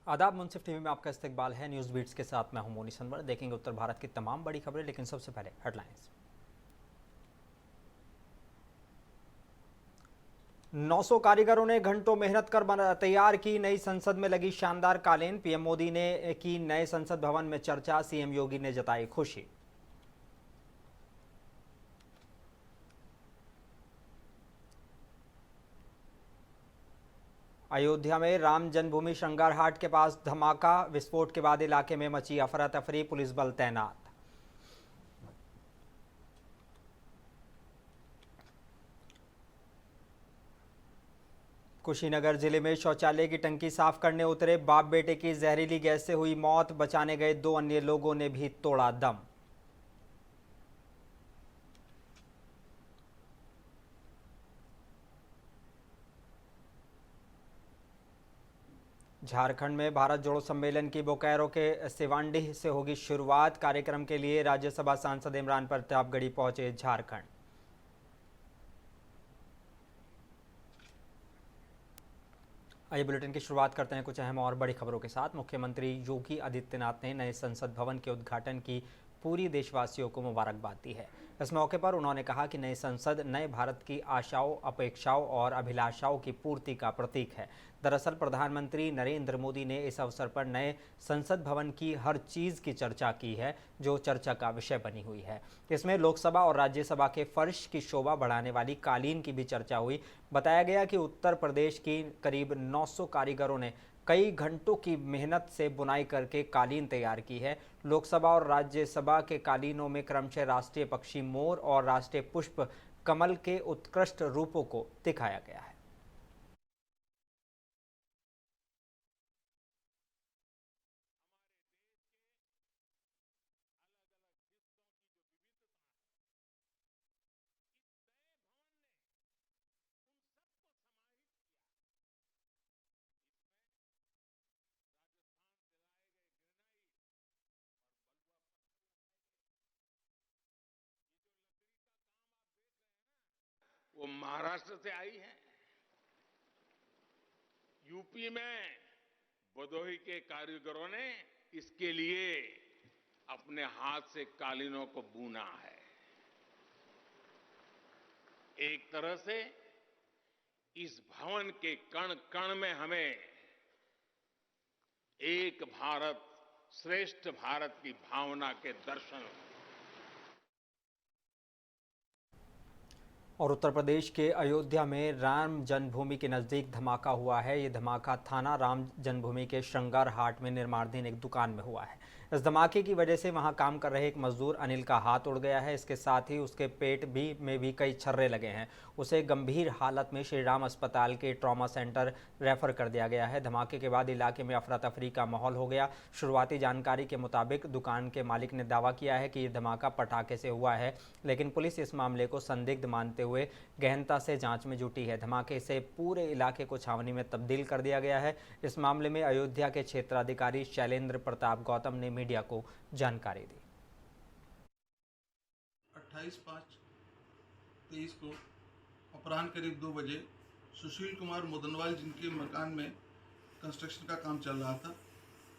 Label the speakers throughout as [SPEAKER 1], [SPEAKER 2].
[SPEAKER 1] आदाब। मुंसिफ टीवी में आपका इस्तकबाल है। न्यूज़ बीट्स के साथ मैं हूं मोनी सनवर। देखेंगे उत्तर भारत की तमाम बड़ी खबरें, लेकिन सबसे पहले हेडलाइंस। 900 कारीगरों ने घंटों मेहनत कर तैयार की नई संसद में लगी शानदार कालीन। पीएम मोदी ने की नए संसद भवन में चर्चा। सीएम योगी ने जताई खुशी। अयोध्या में राम जन्मभूमि श्रृंगार हाट के पास धमाका। विस्फोट के बाद इलाके में मची अफरा तफरी, पुलिस बल तैनात। कुशीनगर जिले में शौचालय की टंकी साफ करने उतरे बाप बेटे की जहरीली गैस से हुई मौत। बचाने गए 2 अन्य लोगों ने भी तोड़ा दम। झारखंड में भारत जोड़ो सम्मेलन की बोकारो के सिवांडीह से होगी शुरुआत। कार्यक्रम के लिए राज्यसभा सांसद इमरान प्रतापगढ़ी पहुंचे झारखंड। आइए बुलेटिन की शुरुआत करते हैं कुछ अहम और बड़ी खबरों के साथ। मुख्यमंत्री योगी आदित्यनाथ ने नए संसद भवन के उद्घाटन की पूरी देशवासियों को मुबारकबाद दी है। इस मौके पर उन्होंने कहा कि नई संसद नए भारत की आशाओं, अपेक्षाओं और अभिलाषाओं की पूर्ति का प्रतीक है। दरअसल प्रधानमंत्री नरेंद्र मोदी ने इस अवसर पर नए संसद भवन की हर चीज़ की चर्चा की है जो चर्चा का विषय बनी हुई है। इसमें लोकसभा और राज्यसभा के फर्श की शोभा बढ़ाने वाली कालीन की भी चर्चा हुई। बताया गया कि उत्तर प्रदेश की करीब 900 कारीगरों ने कई घंटों की मेहनत से बुनाई करके कालीन तैयार की है। लोकसभा और राज्यसभा के कालीनों में क्रमशः राष्ट्रीय पक्षी मोर और राष्ट्रीय पुष्प कमल के उत्कृष्ट रूपों को दिखाया गया है।
[SPEAKER 2] वो महाराष्ट्र से आई है। यूपी में भदोही के कारीगरों ने इसके लिए अपने हाथ से कालीनों को बुना है। एक तरह से इस भवन के कण कण में हमें एक भारत श्रेष्ठ भारत की भावना के दर्शन।
[SPEAKER 1] और उत्तर प्रदेश के अयोध्या में राम जन्मभूमि के नज़दीक धमाका हुआ है। ये धमाका थाना राम जन्मभूमि के श्रृंगार हाट में निर्माणाधीन एक दुकान में हुआ है। इस धमाके की वजह से वहां काम कर रहे एक मजदूर अनिल का हाथ उड़ गया है। इसके साथ ही उसके पेट में भी कई छर्रे लगे हैं। उसे गंभीर हालत में श्री राम अस्पताल के ट्रॉमा सेंटर रेफर कर दिया गया है। धमाके के बाद इलाके में अफरा तफरी का माहौल हो गया। शुरुआती जानकारी के मुताबिक दुकान के मालिक ने दावा किया है कि यह धमाका पटाखे से हुआ है, लेकिन पुलिस इस मामले को संदिग्ध मानते हुए गहनता से जांच में जुटी है। धमाके से पूरे इलाके को छावनी में तब्दील कर दिया गया है। इस मामले में अयोध्या के क्षेत्राधिकारी शैलेंद्र प्रताप गौतम ने मीडिया को जानकारी दी।
[SPEAKER 3] 28/5/23 को अपराह्न करीब 2 बजे सुशील कुमार मोदनवाल, जिनके मकान में कंस्ट्रक्शन का काम चल रहा था,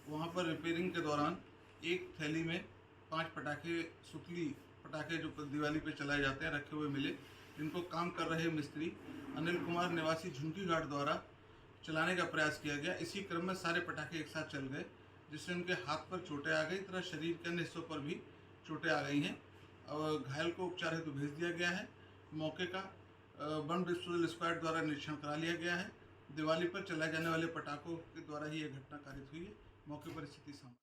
[SPEAKER 3] वहां पर रिपेयरिंग के दौरान एक थैली में 5 पटाखे, सुतली पटाखे जो दिवाली पे चलाए जाते हैं, रखे हुए मिले। इनको काम कर रहे मिस्त्री अनिल कुमार निवासी झुमकी घाट द्वारा चलाने का प्रयास किया गया। इसी क्रम में सारे पटाखे एक साथ चल गए, जिससे उनके हाथ पर चोटें आ गई तथा शरीर के अन्य हिस्सों पर भी चोटें आ गई हैं। घायल को उपचार हेतु भेज दिया गया है। मौके का वन डिस्पोजल स्क्वाड द्वारा निरीक्षण करा लिया गया है। दिवाली पर चलाए जाने वाले पटाखों के द्वारा ही यह घटना कारित हुई है। मौके पर स्थिति सामान्य।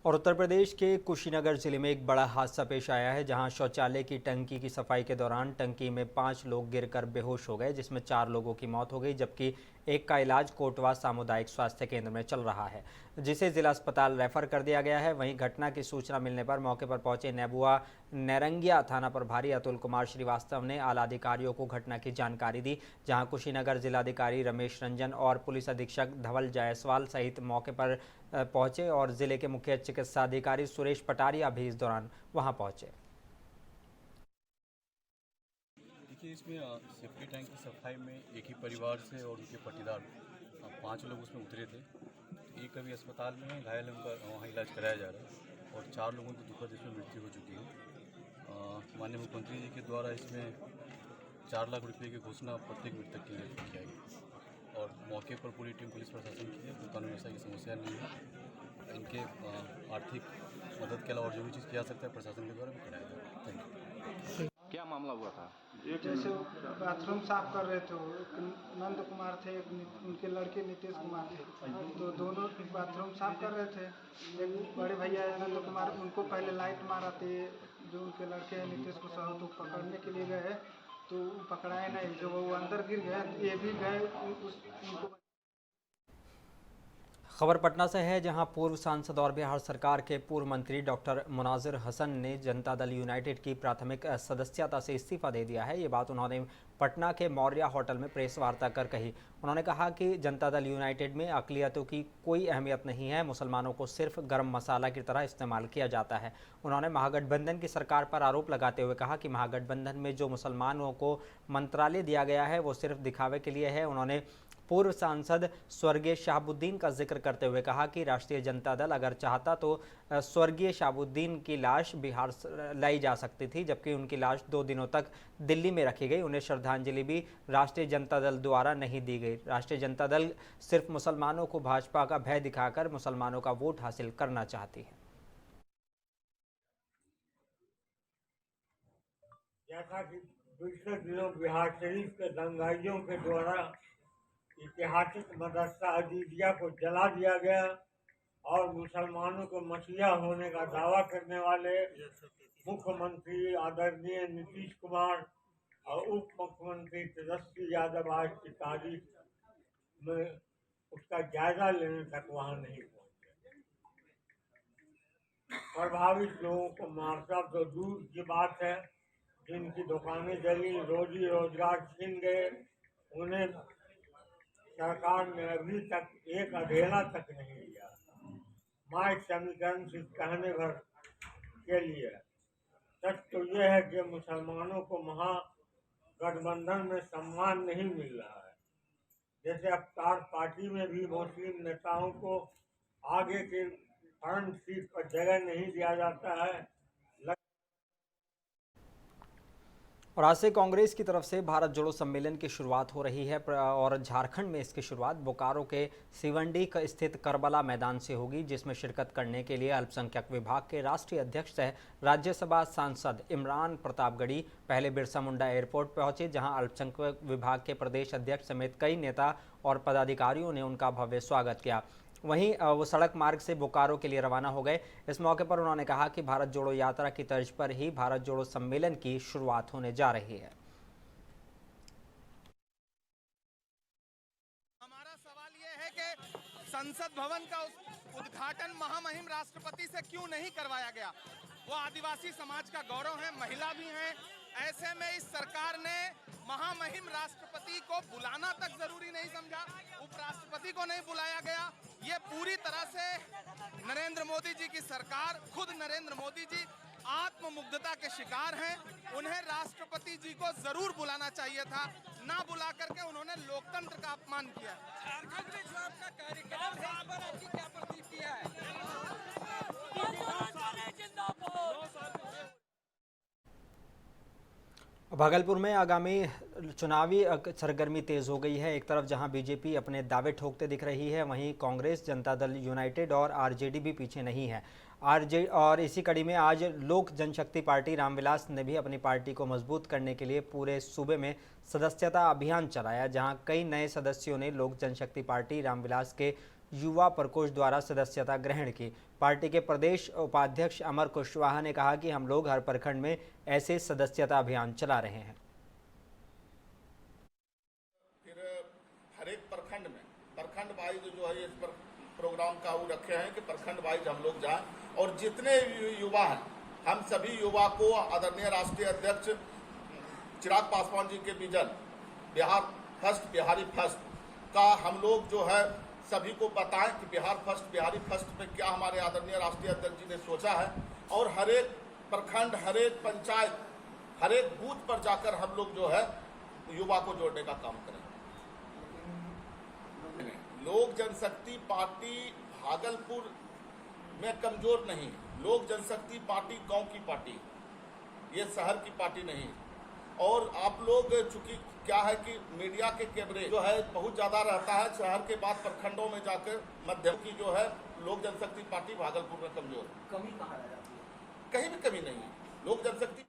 [SPEAKER 1] और उत्तर प्रदेश के कुशीनगर जिले में एक बड़ा हादसा पेश आया है, जहां शौचालय की टंकी की सफाई के दौरान टंकी में 5 लोग गिरकर बेहोश हो गए, जिसमें 4 लोगों की मौत हो गई, जबकि एक का इलाज कोटवा सामुदायिक स्वास्थ्य केंद्र में चल रहा है, जिसे जिला अस्पताल रेफर कर दिया गया है। वहीं घटना की सूचना मिलने पर मौके पर पहुंचे नेबुआ नैरंगिया थाना प्रभारी अतुल कुमार श्रीवास्तव ने आला अधिकारियों को घटना की जानकारी दी। जहां कुशीनगर जिलाधिकारी रमेश रंजन और पुलिस अधीक्षक धवल जायसवाल सहित मौके पर पहुंचे और जिले के मुख्य चिकित्सा अधिकारी सुरेश पटारिया भी इस दौरान वहां पहुंचे।
[SPEAKER 4] देखिए, इसमें सेफ्टी टैंक की सफाई में एक ही परिवार से और उनके पटीदार 5 लोग उसमें उतरे थे। एक अभी अस्पताल में है, घायल है, उनका वहाँ इलाज कराया जा रहा है और 4 लोगों की दुखद इसमें मृत्यु हो चुकी है। माननीय मुख्यमंत्री जी के द्वारा इसमें 4 लाख रुपये की घोषणा प्रत्येक मृतक के लिए किया गया और मौके पर पूरी टीम पुलिस प्रशासन की है। कानून व्यवस्था की समस्या नहीं है। इनके आर्थिक मदद के अलावा और जो भी चीज़ किया सकता है प्रशासन के द्वारा भी कराया जा रहा है। Thank you.
[SPEAKER 5] क्या मामला हुआ था?
[SPEAKER 6] जैसे बाथरूम साफ कर रहे थे, एक नंद कुमार थे, उनके लड़के नीतीश कुमार थे, तो दोनों बाथरूम साफ कर रहे थे। एक बड़े भैया नंद कुमार, उनको पहले लाइट मारा थे, जो उनके लड़के हैं नीतीश को सह तो पकड़ने के लिए गए तो पकड़ाए नहीं, जो वो अंदर गिर गए, ये भी गए उनको।
[SPEAKER 1] खबर पटना से है, जहां पूर्व सांसद और बिहार सरकार के पूर्व मंत्री डॉक्टर मुनाजिर हसन ने जनता दल यूनाइटेड की प्राथमिक सदस्यता से इस्तीफा दे दिया है। ये बात उन्होंने पटना के मौर्य होटल में प्रेस वार्ता कर कही। उन्होंने कहा कि जनता दल यूनाइटेड में अक़लियतों की कोई अहमियत नहीं है, मुसलमानों को सिर्फ गर्म मसाला की तरह इस्तेमाल किया जाता है। उन्होंने महागठबंधन की सरकार पर आरोप लगाते हुए कहा कि महागठबंधन में जो मुसलमानों को मंत्रालय दिया गया है वो सिर्फ दिखावे के लिए है। उन्होंने पूर्व सांसद स्वर्गीय शहाबुद्दीन का जिक्र करते हुए कहा कि राष्ट्रीय जनता दल अगर चाहता तो स्वर्गीय शहाबुद्दीन की लाश बिहार लाई जा सकती थी, जबकि उनकी लाश 2 दिनों तक दिल्ली में रखी गई। उन्हें श्रद्धांजलि भी राष्ट्रीय जनता दल द्वारा नहीं दी गई। राष्ट्रीय जनता दल सिर्फ मुसलमानों को भाजपा का भय दिखाकर मुसलमानों का वोट हासिल करना चाहती है।
[SPEAKER 7] जैसा कि पिछले दिनों बिहार शरीफ के दंगाइयों के द्वारा ऐतिहासिक मदरसा अजीजिया को जला दिया गया और मुसलमानों को मसीहा होने का दावा करने वाले मुख्यमंत्री आदरणीय नीतीश कुमार और उप मुख्यमंत्री तेजस्वी यादव आज की तारीख में उसका जायजा लेने तक वहां नहीं पहुंचे। प्रभावित लोगों को मुआवजा तो दूर की बात है, जिनकी दुकानें जली, रोजी रोजगार छीन गए, उन्हें सरकार ने अभी तक एक अधेला तक नहीं लिया। माइक समीकरण से कहने भर के लिए सच तो यह है कि मुसलमानों को महागठबंधन में सम्मान नहीं मिल रहा है। जैसे अफ्तार पार्टी में भी मुस्लिम नेताओं को आगे के फ्रंट सीट पर जगह नहीं दिया जाता है।
[SPEAKER 1] और आज से कांग्रेस की तरफ से भारत जोड़ो सम्मेलन की शुरुआत हो रही है और झारखंड में इसकी शुरुआत बोकारो के सिवंडी स्थित करबला मैदान से होगी, जिसमें शिरकत करने के लिए अल्पसंख्यक विभाग के राष्ट्रीय अध्यक्ष सह राज्यसभा सांसद इमरान प्रतापगढ़ी पहले बिरसा मुंडा एयरपोर्ट पहुंचे, जहां अल्पसंख्यक विभाग के प्रदेश अध्यक्ष समेत कई नेता और पदाधिकारियों ने उनका भव्य स्वागत किया। वहीं वो सड़क मार्ग से बोकारो के लिए रवाना हो गए। इस मौके पर उन्होंने कहा कि भारत जोड़ो यात्रा की तर्ज पर ही भारत जोड़ो सम्मेलन की शुरुआत होने जा रही है।
[SPEAKER 8] हमारा सवाल ये है कि संसद भवन का उद्घाटन महामहिम राष्ट्रपति से क्यों नहीं करवाया गया? वो आदिवासी समाज का गौरव है, महिला भी हैं। ऐसे में इस सरकार ने महामहिम राष्ट्रपति को बुलाना तक जरूरी नहीं समझा, उपराष्ट्रपति को नहीं बुलाया गया। ये पूरी तरह से नरेंद्र मोदी जी की सरकार, खुद नरेंद्र मोदी जी आत्ममुग्धता के शिकार हैं। उन्हें राष्ट्रपति जी को जरूर बुलाना चाहिए था, ना बुला करके उन्होंने लोकतंत्र का अपमान किया। झारखंड में जो आपका कार्यक्रम है, इस पर आपकी क्या प्रतिक्रिया है?
[SPEAKER 1] भागलपुर में आगामी चुनावी सरगर्मी तेज हो गई है। एक तरफ जहां बीजेपी अपने दावे ठोकते दिख रही है, वहीं कांग्रेस, जनता दल यूनाइटेड और आरजेडी भी पीछे नहीं है। और इसी कड़ी में आज लोक जनशक्ति पार्टी रामविलास ने भी अपनी पार्टी को मजबूत करने के लिए पूरे सूबे में सदस्यता अभियान चलाया, जहां कई नए सदस्यों ने लोक जनशक्ति पार्टी रामविलास के युवा प्रकोष्ठ द्वारा सदस्यता ग्रहण की। पार्टी के प्रदेश उपाध्यक्ष अमर कुशवाहा ने कहा कि हम लोग हर प्रखंड में ऐसे सदस्यता अभियान चला रहे हैं।
[SPEAKER 9] फिर हर एक प्रखंड में प्रखंड वाइज जो है इस पर प्रोग्राम का वो रखे हैं कि प्रखंड वाइज हम लोग जाएं और जितने युवा हैं हम सभी युवा को आदरणीय राष्ट्रीय अध्यक्ष चिराग पासवान जी के vision Bihar first Bihari first का हम लोग जो है सभी को बताएं कि बिहार फर्स्ट बिहारी फर्स्ट में क्या हमारे आदरणीय राष्ट्रीय अध्यक्ष जी ने सोचा है और हर एक प्रखंड, हर एक पंचायत, हर एक बूथ पर जाकर हम लोग जो है युवा को जोड़ने का काम करें। लोक जनशक्ति पार्टी भागलपुर में कमजोर नहीं। लोक जनशक्ति पार्टी गांव की पार्टी, ये शहर की पार्टी नहीं। और आप लोग चूंकि क्या है कि मीडिया के कैमरे जो है बहुत ज्यादा रहता है शहर के बाद प्रखंडों में जाकर मध्यम की जो है लोक जनशक्ति पार्टी भागलपुर में कमजोर। कमी कहाँ रह जाती है? कहीं भी कमी नहीं है। लोक जनशक्ति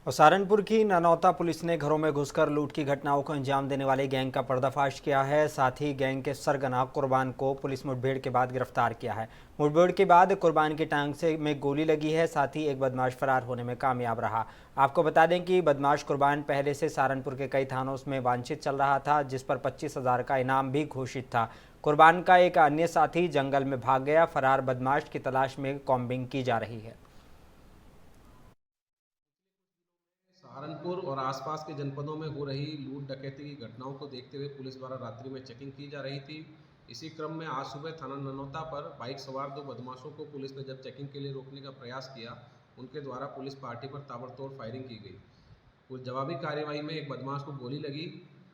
[SPEAKER 1] और सहारनपुर की ननौता पुलिस ने घरों में घुसकर लूट की घटनाओं को अंजाम देने वाले गैंग का पर्दाफाश किया है। साथ ही गैंग के सरगना कुर्बान को पुलिस मुठभेड़ के बाद गिरफ्तार किया है। मुठभेड़ के बाद कुर्बान की टांग में गोली लगी है। साथ ही एक बदमाश फरार होने में कामयाब रहा। आपको बता दें कि बदमाश कुर्बान पहले से सहारनपुर के कई थानों में वांछित चल रहा था, जिस पर 25,000 का इनाम भी घोषित था। कुर्बान का एक अन्य साथी जंगल में भाग गया। फरार बदमाश की तलाश में कॉम्बिंग की जा रही है।
[SPEAKER 5] सहारनपुर और आसपास के जनपदों में हो रही लूट डकैती की घटनाओं को देखते हुए पुलिस द्वारा रात्रि में चेकिंग की जा रही थी। इसी क्रम में आज सुबह थाना ननौता पर बाइक सवार 2 बदमाशों को पुलिस ने जब चेकिंग के लिए रोकने का प्रयास किया, उनके द्वारा पुलिस पार्टी पर ताबड़तोड़ फायरिंग की गई। कुछ जवाबी कार्रवाई में एक बदमाश को गोली लगी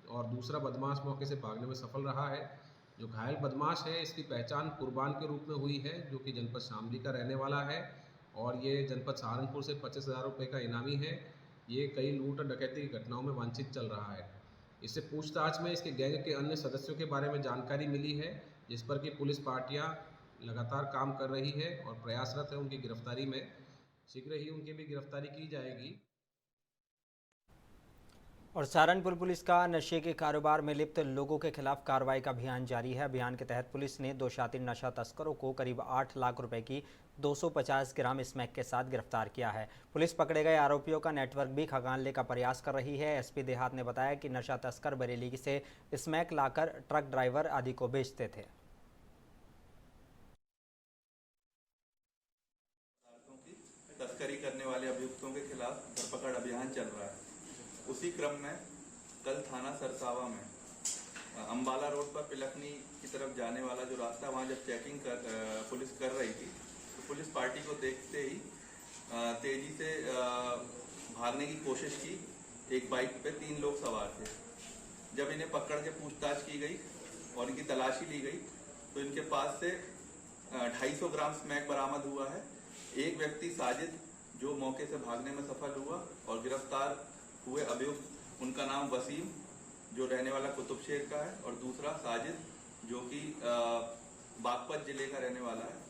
[SPEAKER 5] और दूसरा बदमाश मौके से भागने में सफल रहा है। जो घायल बदमाश है, इसकी पहचान कुर्बान के रूप में हुई है, जो कि जनपद शामली का रहने वाला है और ये जनपद सहारनपुर से 25,000 रुपये का इनामी है। ये कई लूट और डकैती की घटनाओं में वांछित चल रहा है। इससे पूछताछ में इसके गैंग के अन्य सदस्यों के बारे में जानकारी मिली है, जिस पर कि पुलिस पार्टियां लगातार काम कर रही है और प्रयासरत है उनकी गिरफ्तारी में। शीघ्र ही उनकी भी गिरफ्तारी की जाएगी।
[SPEAKER 1] और सहारनपुर पुलिस का नशे के कारोबार में लिप्त लोगों के खिलाफ कार्रवाई का अभियान जारी है। अभियान के तहत पुलिस ने 2 शातिर नशा तस्करों को करीब 8 लाख रुपए की 250 ग्राम स्मैक के साथ गिरफ्तार किया है। पुलिस पकड़े गए आरोपियों का नेटवर्क भी खंगालने का प्रयास कर रही है। एसपी देहात ने बताया कि नशा तस्कर बरेली से स्मैक लाकर ट्रक ड्राइवर आदि को बेचते थे।
[SPEAKER 10] तस्करी करने वाले अभियुक्तों के खिलाफ धरपकड़ अभियान चल रहा है। उसी क्रम में कल थाना सरसावा में अंबाला रोड पर पिलखनी की तरफ जाने वाला जो रास्ता, वहाँ जब चेकिंग पुलिस कर रही थी तो पुलिस पार्टी को देखते ही तेजी से भागने की कोशिश की। एक बाइक पे 3 लोग सवार थे। जब इन्हें पकड़ के पूछताछ की गई और इनकी तलाशी ली गई तो इनके पास से 250 ग्राम स्मैक बरामद हुआ है। एक व्यक्ति साजिद जो मौके से भागने में सफल हुआ और गिरफ्तार हुए अभियुक्त, उनका नाम वसीम जो रहने वाला कुतुबशेर का है और दूसरा साजिद जो कि बागपत जिले का रहने वाला है।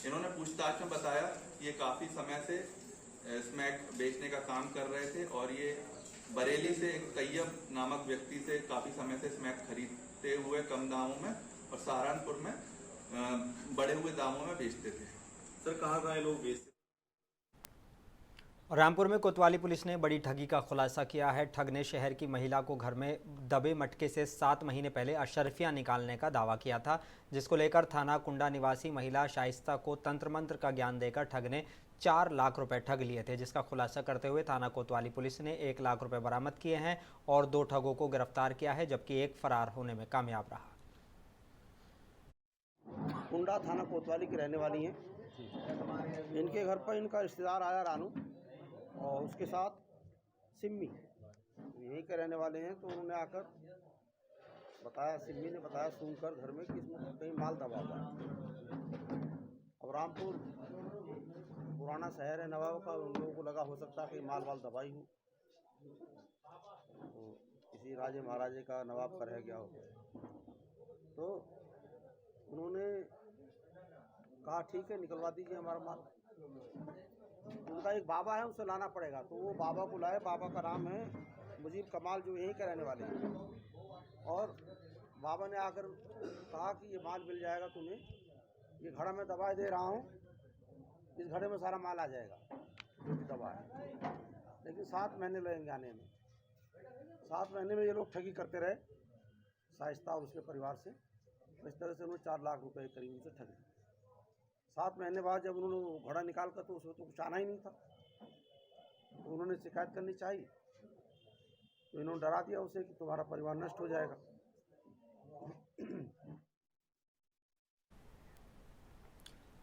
[SPEAKER 10] इन्होंने पूछताछ में बताया कि ये काफ़ी समय से स्मैक बेचने का काम कर रहे थे और ये बरेली से एक तैयब नामक व्यक्ति से काफ़ी समय से स्मैक खरीदते हुए कम दामों में और सहारनपुर में बढ़े हुए दामों में बेचते थे। सर, कहाँ लोग बेचते?
[SPEAKER 1] रामपुर में कोतवाली पुलिस ने बड़ी ठगी का खुलासा किया है। ठग ने शहर की महिला को घर में दबे मटके से 7 महीने पहले अशर्फियां निकालने का दावा किया था, जिसको लेकर थाना कुंडा निवासी महिला शाइस्ता को तंत्र मंत्र का ज्ञान देकर ठग ने 4 लाख रुपए ठग लिए थे, जिसका खुलासा करते हुए थाना कोतवाली पुलिस ने 1 लाख रुपए बरामद किए हैं और 2 ठगों को गिरफ्तार किया है, जबकि एक फरार होने में कामयाब रहा।
[SPEAKER 11] कुंडा थाना कोतवाली की रहने वाली हैं। इनके घर पर इनका रिश्तेदार आया रानू और उसके साथ सिम्मी, यहीं के रहने वाले हैं। तो उन्होंने आकर बताया, सिम्मी ने बताया सुनकर घर में कि इसमें कहीं माल दबा हुआ है। अब रामपुर पुराना शहर है नवाब का, उन लोगों को लगा हो सकता है कि माल वाल दबाई हो, तो किसी राजे महाराजे का नवाब का रह गया हो। तो उन्होंने कहा ठीक है निकलवा दीजिए हमारा माल। उनका एक बाबा है, उससे लाना पड़ेगा। तो वो बाबा को लाए। बाबा का नाम है मुजीब कमाल, जो यहीं के रहने वाले हैं। और बाबा ने आकर कहा कि ये माल मिल जाएगा तुम्हें, ये घड़ा में दवा दे रहा हूँ, इस घड़े में सारा माल आ जाएगा जो भी दवा है। लेकिन 7 महीने लगेंगे आने में। 7 महीने में ये लोग ठगी करते रहे शाइस्ता और उसके परिवार से। इस तरह से उन्होंने 4 लाख रुपए करीब उनसे ठगी। 7 महीने बाद जब उन्होंने घड़ा निकाल कर, तो उसमें तो कुछ आना ही नहीं था। तो उन्होंने शिकायत करनी चाहिए, तो इन्होंने डरा दिया उसे कि तुम्हारा परिवार नष्ट हो जाएगा।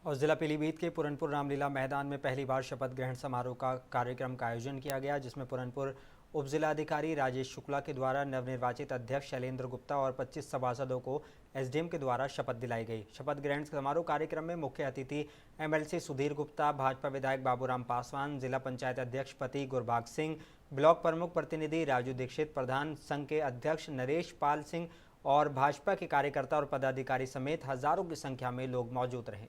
[SPEAKER 1] और जिला पीलीभीत के पुरनपुर रामलीला मैदान में पहली बार शपथ ग्रहण समारोह का कार्यक्रम का आयोजन किया गया, जिसमें पुरनपुर उप जिलाधिकारी राजेश शुक्ला के द्वारा नवनिर्वाचित अध्यक्ष शैलेंद्र गुप्ता और 25 सभासदों को एसडीएम के द्वारा शपथ दिलाई गई। शपथ ग्रहण समारोह कार्यक्रम में मुख्य अतिथि एमएलसी सुधीर गुप्ता, भाजपा विधायक बाबूराम पासवान, जिला पंचायत अध्यक्ष पति गुरबाग सिंह, ब्लॉक प्रमुख प्रतिनिधि राजू दीक्षित, प्रधान संघ के अध्यक्ष नरेश पाल सिंह और भाजपा के कार्यकर्ता और पदाधिकारी समेत हजारों की संख्या में लोग मौजूद रहे।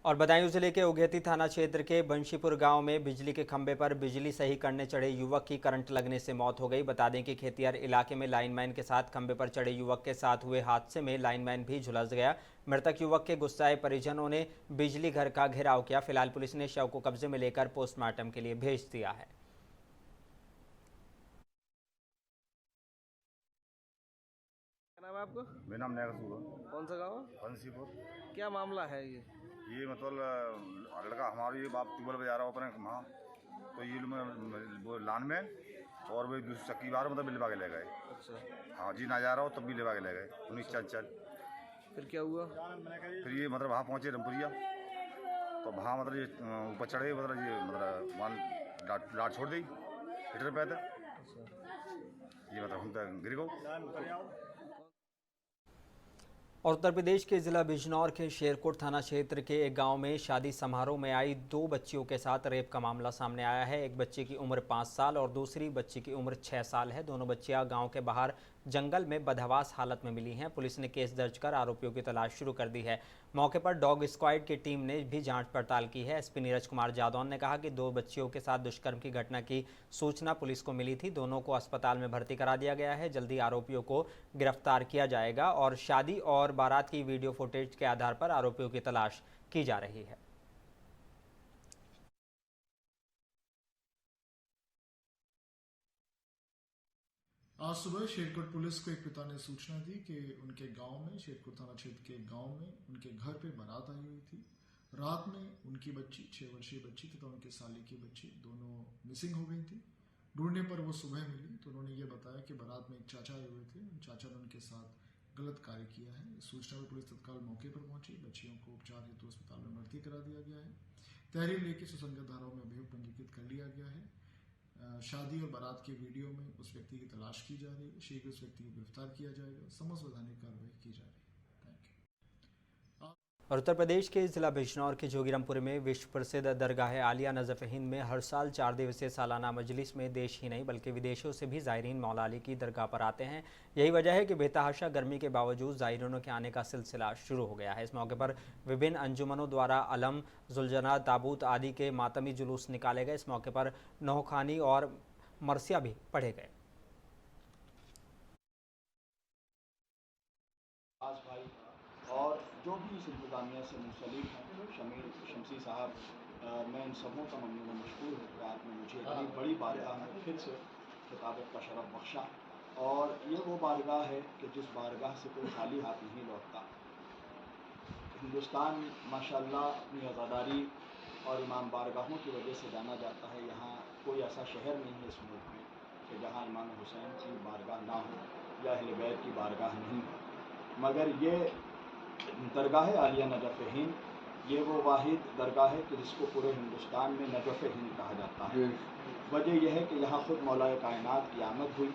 [SPEAKER 1] और बदायूं जिले के उगेती थाना क्षेत्र के बंशीपुर गांव में बिजली के खंभे पर बिजली सही करने चढ़े युवक की करंट लगने से मौत हो गई। बता दें कि खेतियार इलाके में लाइनमैन के साथ खंभे पर चढ़े युवक के साथ हुए हादसे में लाइनमैन भी झुलस गया। मृतक युवक के गुस्साए परिजनों ने बिजली घर का घेराव किया। फिलहाल पुलिस ने शव को कब्जे में लेकर पोस्टमार्टम के लिए भेज दिया है।
[SPEAKER 12] नाम है आपको?
[SPEAKER 13] मेरा नाम नैगसूर है।
[SPEAKER 12] कौन सा गाँव?
[SPEAKER 13] बंसीपुर।
[SPEAKER 12] क्या मामला है
[SPEAKER 13] ये मतलब लड़का हमारा ये बाप ट्यूबवेल बजा रहा अपने वहाँ, तो ये वो लानमैन और वो दूसरी चक्की बार मतलब लेवा के ले गए।
[SPEAKER 12] अच्छा।
[SPEAKER 13] हाँ जी, ना जा रहा हो तब भी लेवा के ले गए। 19 चल
[SPEAKER 12] फिर क्या हुआ?
[SPEAKER 13] फिर ये मतलब वहाँ पहुँचे रमपुरिया, तो वहाँ मतलब ये ऊपर चढ़े, मतलब ये मतलब वहाँ लाट छोड़ दी हीटर पे था। ये मतलब हम तक गिर गए।
[SPEAKER 1] और उत्तर प्रदेश के जिला बिजनौर के शेरकोट थाना क्षेत्र के एक गांव में शादी समारोह में आई 2 बच्चियों के साथ रेप का मामला सामने आया है। एक बच्चे की उम्र 5 साल और दूसरी बच्ची की उम्र 6 साल है। दोनों बच्चियां गांव के बाहर जंगल में बदहवास हालत में मिली हैं। पुलिस ने केस दर्ज कर आरोपियों की तलाश शुरू कर दी है। मौके पर डॉग स्क्वाड की टीम ने भी जांच पड़ताल की है। एसपी नीरज कुमार जादौन ने कहा कि 2 बच्चियों के साथ दुष्कर्म की घटना की सूचना पुलिस को मिली थी। दोनों को अस्पताल में भर्ती करा दिया गया है। जल्दी आरोपियों को गिरफ्तार किया जाएगा और शादी और बारात की वीडियो फुटेज के आधार पर आरोपियों की तलाश की जा रही है।
[SPEAKER 14] आज सुबह शेरकोट पुलिस को एक पिता ने सूचना दी कि उनके गांव में, शेरकोट थाना क्षेत्र के गांव में उनके घर पे बारात आई हुई थी। रात में उनकी बच्ची 6 वर्षीय बच्ची तथा उनके साली की बच्ची दोनों मिसिंग हो गई थी। ढूंढने पर वो सुबह मिली तो उन्होंने ये बताया कि बारात में एक चाचा आए हुए थे। चाचा ने उनके साथ गलत कार्य किया है। इस सूचना पर पुलिस तत्काल मौके पर पहुंची। बच्चियों को उपचार हेतु अस्पताल में भर्ती करा दिया गया है। तहरीर लेके सुसंगत धाराओं में अभियोग पंजीकृत कर लिया गया है। शादी और बारात के वीडियो में उस व्यक्ति की तलाश की जा रही है। शीघ्र उस व्यक्ति को गिरफ्तार किया जाएगा। समस्त वैधानिक कार्रवाई की जा रही है।
[SPEAKER 1] और उत्तर प्रदेश के जिला बिजनौर के जोगिरामपुर में विश्व प्रसिद्ध दरगाह आलिया नजफ हिंद में हर साल 4 दिवसीय सालाना मजलिस में देश ही नहीं बल्कि विदेशों से भी ज़ायरीन मौला अली की दरगाह पर आते हैं। यही वजह है कि बेतहाशा गर्मी के बावजूद ज़ायरीनों के आने का सिलसिला शुरू हो गया है। इस मौके पर विभिन्न अंजुमनों द्वारा अलम, जुलजना, ताबूत आदि के मातमी जुलूस निकाले गए। इस मौके पर नौखानी और मरसिया भी पढ़े गए।
[SPEAKER 15] और जो भी इस इंतजामिया से मुंसलिक हैं, शमीर शमसी साहब, मैं इन सबों का ममनून मशकूर हूँ कि आपने मुझे इतनी बड़ी बारगाह में फिर से खिताबत का शरफ बख्शा। और ये वो बारगाह है कि जिस बारगाह से कोई खाली हाथ नहीं लौटता। हिंदुस्तान माशाअल्लाह अपनी आज़ादारी और इमाम बारगाहों की वजह से जाना जाता है। यहाँ कोई ऐसा शहर नहीं है इस मुल्क में कि जहाँ इमाम हुसैन की बारगाह ना हो या अहले बैत की बारगाह नहीं हो। मगर ये दरगाह आलिया नजफ़ हिंद ये वो वाहिद दरगाह है कि जिसको पूरे हिंदुस्तान में नजफ़ हिंद कहा जाता है। वजह यह है कि यहाँ ख़ुद मौलाए कायनात की आमद हुई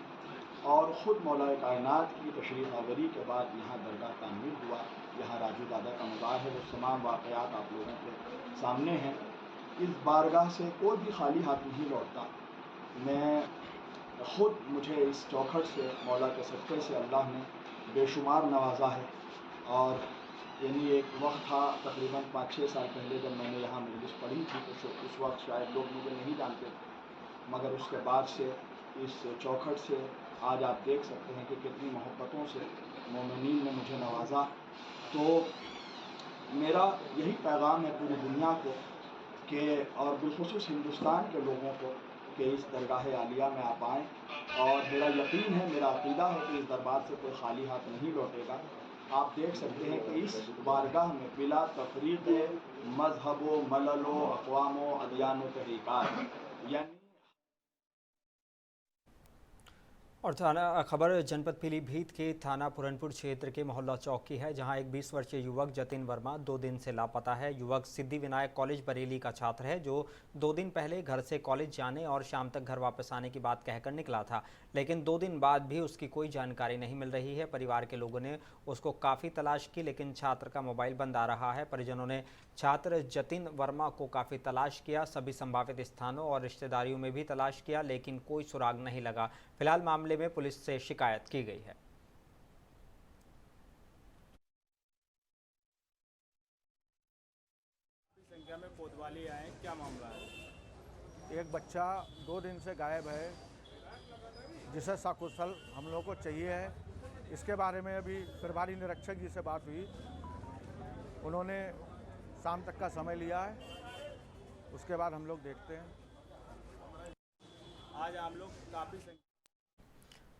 [SPEAKER 15] और ख़ुद मौलाए कायनात की तशरीफ़ आवरी के बाद यहाँ दरगाह तामीर हुआ। यहाँ राजू दादा का मज़ार है। वो तमाम वाक़यात आप लोगों के सामने हैं। इस बारगाह से कोई भी खाली हाथ नहीं लौटता। मैं ख़ुद मुझे इस चौखट से मौला के सदक़े से अल्लाह ने बेशुमार नवाजा है। और यानी एक वक्त था तकरीबन 5-6 साल पहले जब मैंने यहाँ मजलिस पढ़ी थी तो उस वक्त शायद लोग मुझे नहीं जानते थे। मगर उसके बाद से इस चौखट से आज आप देख सकते हैं कि कितनी मोहब्बतों से मोमिनीन ने मुझे नवाजा। तो मेरा यही पैगाम है पूरी दुनिया को कि और बिलखुसूस हिंदुस्तान के लोगों को कि इस दरगाह आलिया में आप आएँ। और मेरा यकीन है, मेरा अक़ीदा है कि इस दरबार से कोई खाली हाथ नहीं लौटेगा। आप देख सकते हैं कि इस बारगाह में बिला तफरीक़ मज़हबो, मललो, अक़वामो, अदियानो तहरीकात यानी।
[SPEAKER 1] और थाना खबर जनपद पीलीभीत के थाना पुरनपुर क्षेत्र के मोहल्ला चौक की है, जहां एक 20 वर्षीय युवक जतिन वर्मा 2 दिन से लापता है। युवक सिद्धि विनायक कॉलेज बरेली का छात्र है, जो 2 दिन पहले घर से कॉलेज जाने और शाम तक घर वापस आने की बात कहकर निकला था, लेकिन 2 दिन बाद भी उसकी कोई जानकारी नहीं मिल रही है। परिवार के लोगों ने उसको काफ़ी तलाश की, लेकिन छात्र का मोबाइल बंद आ रहा है। परिजनों ने छात्र जतिन वर्मा को काफ़ी तलाश किया, सभी संभावित स्थानों और रिश्तेदारियों में भी तलाश किया, लेकिन कोई सुराग नहीं लगा। फिलहाल मामले में पुलिस से शिकायत की गई है।
[SPEAKER 16] संख्या में कोतवाली आए, क्या मामला है? एक बच्चा 2 दिन से गायब है, जिसे सकुशल हम लोग को चाहिए है। इसके बारे में अभी प्रभारी निरीक्षक जी से बात हुई, उन्होंने शाम तक का समय लिया है, उसके बाद हम लोग देखते हैं। आज हम लोग काफ़ी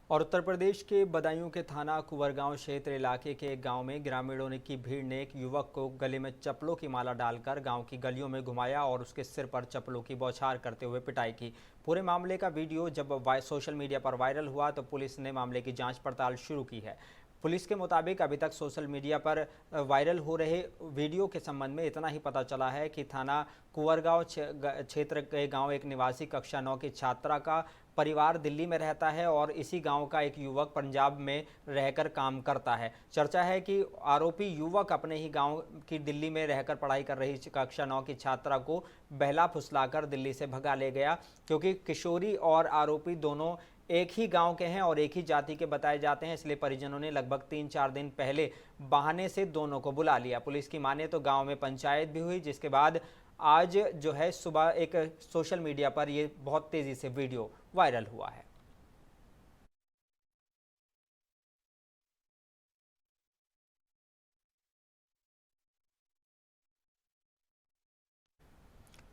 [SPEAKER 1] और उत्तर प्रदेश के बदायूं के थाना कुंवरगांव क्षेत्र इलाके के एक गांव में ग्रामीणों की भीड़ ने एक युवक को गले में चप्पलों की माला डालकर गांव की गलियों में घुमाया और उसके सिर पर चप्पलों की बौछार करते हुए पिटाई की। पूरे मामले का वीडियो जब सोशल मीडिया पर वायरल हुआ तो पुलिस ने मामले की जांच पड़ताल शुरू की है। पुलिस के मुताबिक अभी तक सोशल मीडिया पर वायरल हो रहे वीडियो के संबंध में इतना ही पता चला है कि थाना कुंवरगांव क्षेत्र के गांव एक निवासी कक्षा 9 की छात्रा का परिवार दिल्ली में रहता है और इसी गांव का एक युवक पंजाब में रहकर काम करता है। चर्चा है कि आरोपी युवक अपने ही गांव की दिल्ली में रहकर पढ़ाई कर रही कक्षा 9 की छात्रा को बहला फुसलाकर दिल्ली से भगा ले गया, क्योंकि किशोरी और आरोपी दोनों एक ही गांव के हैं और एक ही जाति के बताए जाते हैं। इसलिए परिजनों ने लगभग 3-4 दिन पहले बहाने से दोनों को बुला लिया। पुलिस की माने तो गांव में पंचायत भी हुई, जिसके बाद आज जो है सुबह एक सोशल मीडिया पर ये बहुत तेजी से वीडियो वायरल हुआ है।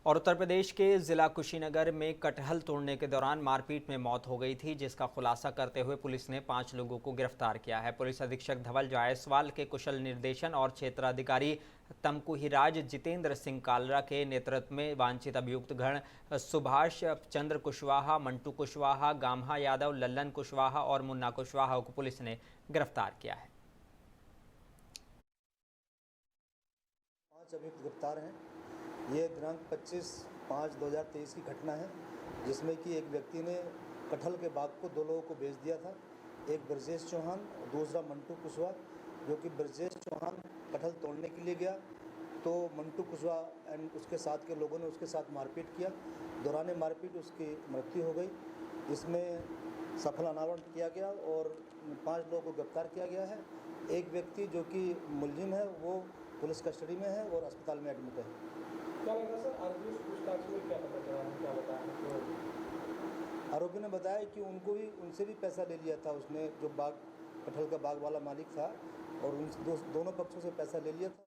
[SPEAKER 1] और उत्तर प्रदेश के जिला कुशीनगर में कटहल तोड़ने के दौरान मारपीट में मौत हो गई थी, जिसका खुलासा करते हुए पुलिस ने 5 लोगों को गिरफ्तार किया है। पुलिस अधीक्षक धवल जायसवाल के कुशल निर्देशन और क्षेत्राधिकारी तमकुहीराज जितेंद्र सिंह कालरा के नेतृत्व में वांछित अभियुक्त गण सुभाष चंद्र कुशवाहा, मंटू कुशवाहा, गाम्हा यादव, लल्लन कुशवाहा और मुन्ना कुशवाहा को पुलिस ने गिरफ्तार किया है।
[SPEAKER 17] 5 अभियुक्त गिरफ्तार हैं। ये दिनांक 25/5/2023 की घटना है, जिसमें कि एक व्यक्ति ने कटहल के बाग को 2 लोगों को बेच दिया था, एक ब्रजेश चौहान और दूसरा मंटू कुशवाहा, जो कि ब्रजेश चौहान कटहल तोड़ने के लिए गया तो मंटू कुशवाहा एंड उसके साथ के लोगों ने उसके साथ मारपीट किया। दौरान मारपीट उसकी मृत्यु हो गई। इसमें सफल अनावरण किया गया और 5 लोगों को गिरफ्तार किया गया है। एक व्यक्ति जो कि मुलजिम है वो पुलिस कस्टडी में है और अस्पताल में एडमिट है।
[SPEAKER 18] क्या लगा सर, आरोपी पूछताछ में क्या पता चला, क्या बताया?
[SPEAKER 17] आरोपी ने बताया कि उनसे भी पैसा ले लिया था उसने, जो कटहल का बाग वाला मालिक था, और उन दोनों पक्षों से पैसा ले लिया था।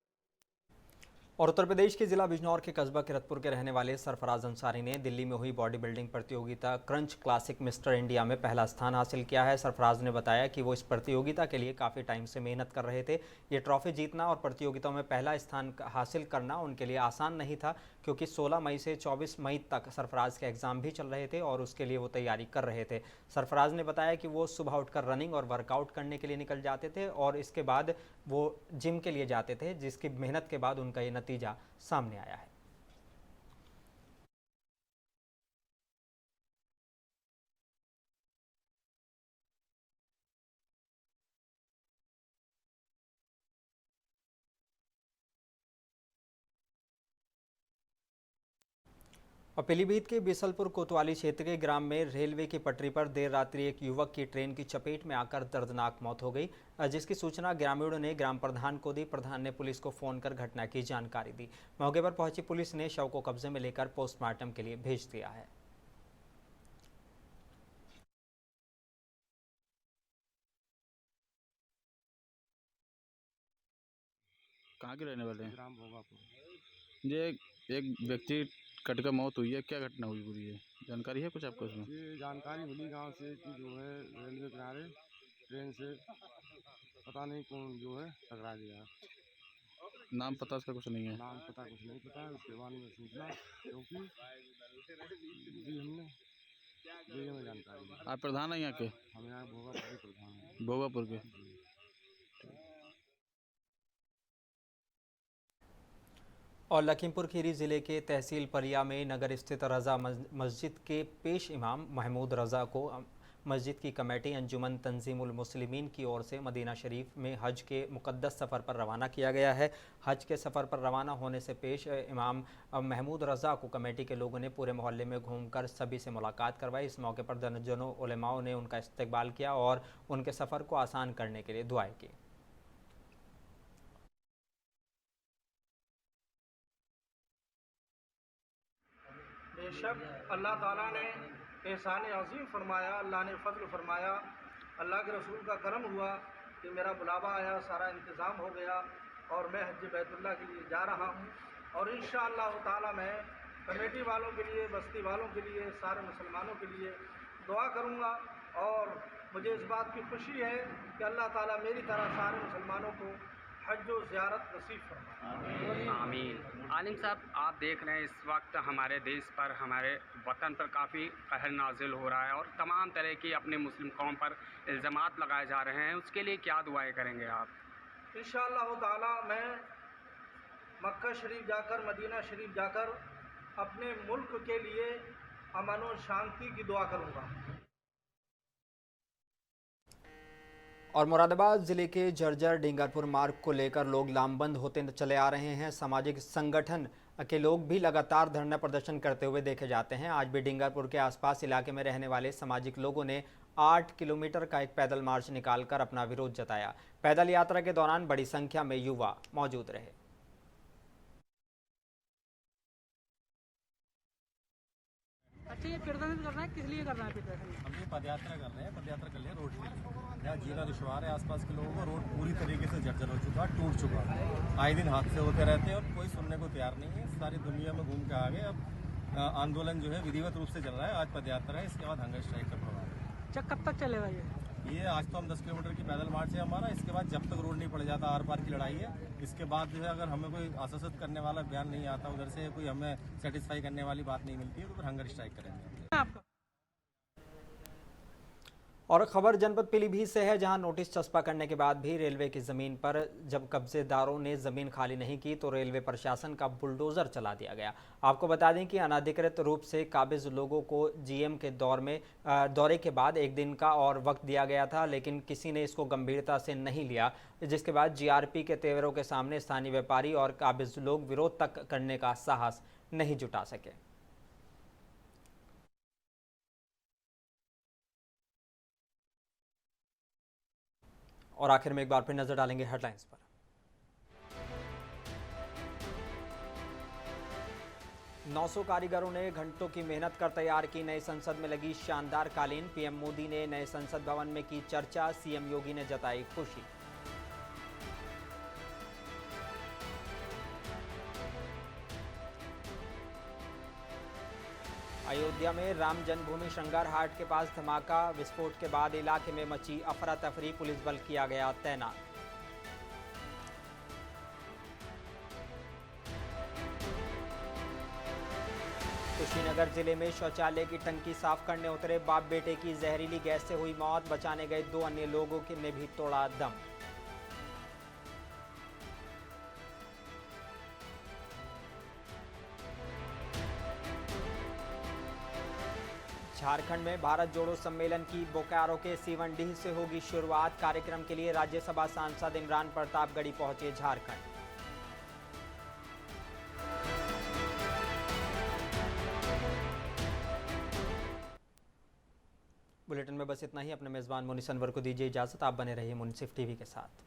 [SPEAKER 1] और उत्तर प्रदेश के जिला बिजनौर के कस्बा किरतपुर के रहने वाले सरफराज अंसारी ने दिल्ली में हुई बॉडी बिल्डिंग प्रतियोगिता क्रंच क्लासिक मिस्टर इंडिया में पहला स्थान हासिल किया है। सरफराज ने बताया कि वो इस प्रतियोगिता के लिए काफ़ी टाइम से मेहनत कर रहे थे। ये ट्रॉफी जीतना और प्रतियोगिताओं में पहला स्थान हासिल करना उनके लिए आसान नहीं था, क्योंकि 16 मई से 24 मई तक सरफराज के एग्ज़ाम भी चल रहे थे और उसके लिए वो तैयारी कर रहे थे। सरफराज ने बताया कि वो सुबह उठकर रनिंग और वर्कआउट करने के लिए निकल जाते थे और इसके बाद वो जिम के लिए जाते थे, जिसकी मेहनत के बाद उनका ये नतीजा सामने आया है। और पीलीभीत के बीसलपुर कोतवाली क्षेत्र के ग्राम में रेलवे की पटरी पर देर रात्रि एक युवक की ट्रेन की चपेट में आकर दर्दनाक मौत हो गई, जिसकी सूचना ग्रामीणों ने ग्राम प्रधान को दी। प्रधान ने पुलिस को फोन कर घटना की जानकारी दी। मौके पर पहुंची पुलिस ने शव को कब्जे में लेकर पोस्टमार्टम के लिए भेज दिया है।
[SPEAKER 19] कहाँ के रहने वाले हैं?
[SPEAKER 20] ग्राम भोगापुर।
[SPEAKER 19] ये एक व्यक्ति कट का मौत हुई है, क्या घटना हुई पूरी है, जानकारी है कुछ आपको उसमें?
[SPEAKER 20] ये जानकारी मिली गांव से कि जो है रेलवे किनारे ट्रेन से पता नहीं कौन जो है टकरा गया।
[SPEAKER 19] नाम पता उसका कुछ नहीं है?
[SPEAKER 20] नाम पता कुछ नहीं पता है, उसके बारे में सूचना क्योंकि दी हमने ये हमें जानकारी है।
[SPEAKER 19] आप प्रधान हैं यहाँ के?
[SPEAKER 20] हम यहाँ भोगापुर के प्रधान हैं।
[SPEAKER 19] भोगापुर के।
[SPEAKER 1] और लखीमपुर खीरी ज़िले के तहसील परिया में नगर स्थित रज़ा मस्जिद के पेश इमाम महमूद रज़ा को मस्जिद की कमेटी अंजुमन तंजीमुल मुस्लिमीन की ओर से मदीना शरीफ में हज के मुक़द्दस सफ़र पर रवाना किया गया है। हज के सफ़र पर रवाना होने से पेश इमाम महमूद रज़ा को कमेटी के लोगों ने पूरे मोहल्ले में घूमकर सभी से मुलाकात करवाई। इस मौके पर दर्जनों उलेमाओं ने उनका इस्तकबाल किया और उनके सफ़र को आसान करने के लिए दुआएं की।
[SPEAKER 21] बेशक अल्लाह ताला ने एहसान अज़ीम फरमाया, अल्लाह ने फ़ज़ल फरमाया, अल्लाह के रसूल का करम हुआ कि मेरा बुलावा आया, सारा इंतज़ाम हो गया और मैं हज बैतुल्लाह के लिए जा रहा हूँ। और इंशाअल्लाह ताला मैं कमेटी वालों के लिए, बस्ती वालों के लिए, सारे मुसलमानों के लिए दुआ करूँगा। और मुझे इस बात की खुशी है कि अल्लाह ताला मेरी तरह सारे मुसलमानों को हज और ज़ियारत नसीब फरमाए।
[SPEAKER 22] आमीन। आलिम साहब, आप देख रहे हैं इस वक्त हमारे देश पर, हमारे वतन पर काफ़ी कहर नाजिल हो रहा है और तमाम तरह की अपने मुस्लिम कौम पर इल्ज़ामात लगाए जा रहे हैं, उसके लिए क्या दुआएं करेंगे आप?
[SPEAKER 21] इंशाअल्लाह ताला मैं मक्का शरीफ जाकर, मदीना शरीफ जाकर अपने मुल्क के लिए अमन और शांति की दुआ करूँगा।
[SPEAKER 1] और मुरादाबाद ज़िले के जर्जर डिंगरपुर मार्ग को लेकर लोग लामबंद होते चले आ रहे हैं। सामाजिक संगठन के लोग भी लगातार धरना प्रदर्शन करते हुए देखे जाते हैं। आज भी डिंगरपुर के आसपास इलाके में रहने वाले सामाजिक लोगों ने 8 किलोमीटर का एक पैदल मार्च निकालकर अपना विरोध जताया। पैदल यात्रा के दौरान बड़ी संख्या में युवा मौजूद रहे।
[SPEAKER 23] अच्छा, ये प्रदर्शन करना है, किस लिए करना है प्रदर्शन?
[SPEAKER 24] हम ये पदयात्रा कर रहे हैं, पदयात्रा कर रहे हैं रोड के लिए। यहाँ जीना दुश्वार है, आसपास के लोगों को रोड पूरी तरीके से जर्जर हो चुका है, टूट चुका है। आए दिन हादसे होते रहते हैं और कोई सुनने को तैयार नहीं है। सारी दुनिया में घूम के आ गए। अब आंदोलन जो है विधिवत रूप से चल रहा है। आज पदयात्रा है, इसके बाद हंगर स्ट्राइक का प्रोग्राम है।
[SPEAKER 23] अच्छा, कब तक चलेगा
[SPEAKER 24] ये आज तो हम 10 किलोमीटर की पैदल मार्च है हमारा। इसके बाद जब तक रोड नहीं पड़ जाता, आर पार की लड़ाई है। इसके बाद जो है अगर हमें कोई आश्वासित करने वाला बयान नहीं आता, उधर से कोई हमें सेटिस्फाई करने वाली बात नहीं मिलती है, तो फिर हंगर स्ट्राइक करेंगे।
[SPEAKER 1] और खबर जनपद पीलीभीत से है, जहां नोटिस चस्पा करने के बाद भी रेलवे की ज़मीन पर जब कब्जेदारों ने ज़मीन खाली नहीं की तो रेलवे प्रशासन का बुलडोज़र चला दिया गया। आपको बता दें कि अनाधिकृत रूप से काबिज लोगों को जीएम के दौरे के बाद एक दिन का और वक्त दिया गया था, लेकिन किसी ने इसको गंभीरता से नहीं लिया, जिसके बाद जीआरपी के तेवरों के सामने स्थानीय व्यापारी और काबिज लोग विरोध तक करने का साहस नहीं जुटा सके। और आखिर में एक बार फिर नजर डालेंगे हेडलाइंस पर। नौ 900 कारीगरों ने घंटों की मेहनत कर तैयार की नई संसद में लगी शानदार कालीन। पीएम मोदी ने नए संसद भवन में की चर्चा, सीएम योगी ने जताई खुशी। अयोध्या में राम जन्मभूमि श्रृंगार हाट के पास धमाका, विस्फोट के बाद इलाके में मची अफरा तफरी, पुलिस बल किया गया तैनात। कुशीनगर जिले में शौचालय की टंकी साफ करने उतरे बाप बेटे की जहरीली गैस से हुई मौत, बचाने गए 2 अन्य लोगों ने भी तोड़ा दम। झारखंड में भारत जोड़ो सम्मेलन की बोकारो के सीवनडीह से होगी शुरुआत। कार्यक्रम के लिए राज्यसभा सांसद इमरान प्रतापगढ़ी पहुंचे झारखंड। बुलेटिन में बस इतना ही। अपने मेजबान मुनीस अनवर को दीजिए इजाजत। आप बने रहिए मुनसिफ टीवी के साथ।